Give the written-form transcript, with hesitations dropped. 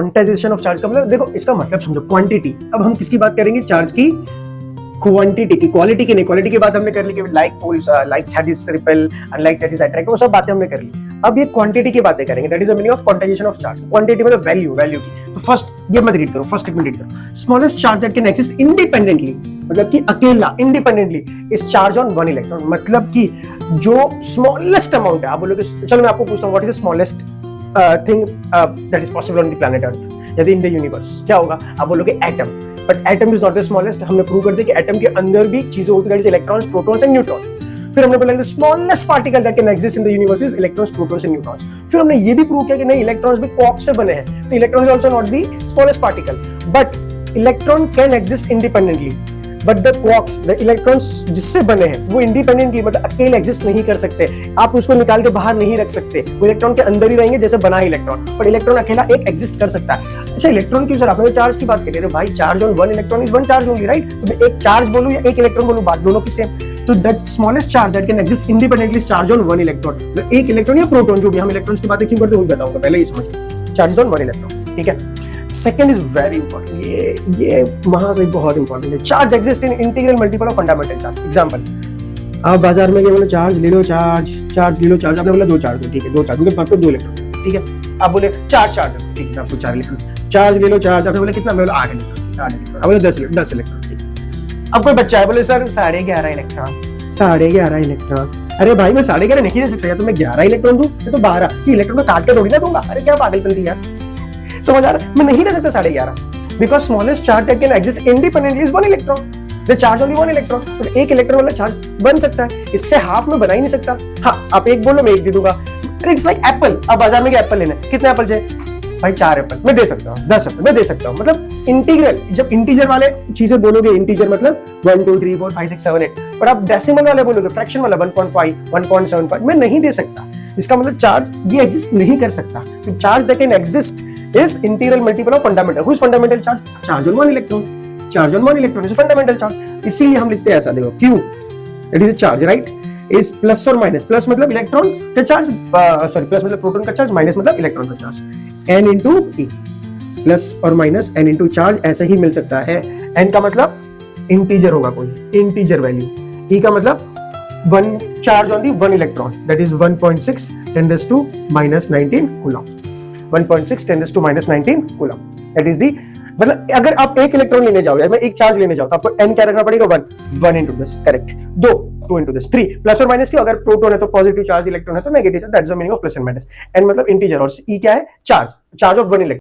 Quantization of charge का मतलब देखो इसका मतलब समझो, क्वांटिटी। अब हम किसकी बात करेंगे? चार्ज की क्वांटिटी की, क्वालिटी की नहीं। क्वालिटी की बात हमने कर ली कि like poles, like charges repel, unlike charges attract, वो सब बातें हमने कर ली। अब ये क्वांटिटी की बातें करेंगे, that is the meaning of quantization of charge. Quantity मतलब वैल्यू, वैल्यू की। तो फर्स्ट ये मत रीड करो, फर्स्ट स्टेटमेंट रीड करो। Smallest charge that can exist independently, मतलब कि अकेला, independently is charge on one electron. मतलब कि जो स्मॉलेस्ट अमाउंट है, आप बोलोगे चलो मैं आपको पूछता हूं what is the smallest thing that is possible on the planet Earth, यदि इन द यूनिवर्स, क्या होगा? आप बोलोगे atom, but atom is not the smallest. हमने प्रूव कर दिया कि एटम के अंदर भी चीजें होती है, इलेक्ट्रॉन्स, प्रोटॉन्स एंड न्यूट्रॉन्स। फिर हमने बोला smallest particle that can exist in the universe is electrons, protons and neutrons. फिर हमने ये भी प्रूव किया कि नहीं, इलेक्ट्रॉन्स भी क्वार्क्स से बने हैं, तो electron is also not the smallest particle, but electron can exist independently. But the quarks, the electrons जिससे बने हैं वो इंडिपेंडेंटली, मतलब अकेले एग्जिस्ट नहीं कर सकते। आप उसको निकाल के बाहर नहीं रख सकते, वो इलेक्ट्रॉन के अंदर ही रहेंगे जैसे बना है इलेक्ट्रॉन। पर इलेक्ट्रॉन अकेला एक एग्जिस्ट कर सकता है। अच्छा, इलेक्ट्रॉन की सर आपने चार्ज की बात करी, भाई charge on one electron is one charge only, right? तो मैं एक चार्ज बोलूं या एक इलेक्ट्रॉन बोलूं, बात दोनों की सेम। तो that smallest charge that can exist independently charge on one electron, एक इलेक्ट्रॉन या प्रोटॉन, जो भी। हम इलेक्ट्रॉन्स की बातें क्यों करते हैं वो बताऊंगा, पहले ये समझो। चार्ज ऑन वन इलेक्ट्रॉन, ठीक है। सेकंड इज वेरी इंपॉर्टेंट, ये महासही बहुत इंपॉर्टेंट है। Charge exist in integral multiple of fundamental charge. Example, आप बाजार में गए, बोले चार्ज ले लो, चार्ज ले लो, चार्ज। आपने बोला दो चार्ज दो, ठीक है, दो चार्ज, उनके पास दो इलेक्ट्रॉन, ठीक है। आप बोले चार्ज, ठीक है, आपको 4 इलेक्ट्रॉन। चार्ज ले लो, चार्ज। आपने बोला कितना? मैं बोला 8 इलेक्ट्रॉन, 8 इलेक्ट्रॉन। आप बोले 10 इलेक्ट्रॉन, ठीक है। अब कोई बच्चा है, बोले सर 11.5 इलेक्ट्रॉन, 11.5 इलेक्ट्रॉन। अरे भाई मैं 11.5 नहीं दे सकता, या तो मैं 11 इलेक्ट्रॉन दूं या तो 12। इलेक्ट्रॉन को काट के थोड़ी ना दूंगा। अरे क्या पागलपंती यार, समझ आ रहा है? मैं नहीं दे सकता 11.5, because smallest charge that can exist independently is one electron. The charge only one electron, तो एक इलेक्ट्रॉन वाला चार्ज बन सकता है, इससे हाफ में बना ही नहीं सकता। हाँ, आप एक बोलो मैं एक दे दूंगा। इट्स लाइक एप्पल, आप बाजार में एप्पल लेना, कितने एप्पल चाहिए भाई? 4 एप्पल मैं दे सकता हूँ, 10 एप्पल मैं दे सकता हूँ। मतलब इंटीग्रल, जब इंटीजर वाले चीजें बोलोगे, इंटीजर मतलब 1 2 3 4 5 6 7 8, और आप डेसिमल वाले बोलोगे, फ्रैक्शन वाला 1.5 1.75, मैं नहीं दे सकता। इसका मतलब चार्ज ये एग्जिस्ट नहीं कर सकता। Charge that can exist is integral multiple of fundamental. Who is fundamental charge? Charge on one electron. Charge on one electron is a fundamental charge. इसीलिए हम लिखते हैं ऐसा, देखो Q, that is a charge, right? Is plus or minus. Plus मतलब electron का charge, plus मतलब proton का चार्ज, माइनस मतलब इलेक्ट्रॉन का charge. N into E, plus और माइनस N into चार्ज ऐसे ही मिल सकता है। N का मतलब इंटीजर होगा, कोई इंटीजर वैल्यू। E का मतलब one charge on the one electron, that is 1.6 10⁻⁻19 coulomb. 1.6 10⁻⁻19 coulomb, that is the, मतलब अगर आप एक इलेक्ट्रॉन लेने जाओ, मैं एक चार्ज लेने जाओ, तो आपको n क्या रखना पड़ेगा? 1 into this, correct. 2 into this, 3 plus और माइनस की, अगर प्रोटॉन है तो पॉजिटिव चार्ज, इलेक्ट्रॉन है तो negative charge, that's the meaning of plus and minus. n मतलब इंटीजर और e क्या है? Charge of one electron.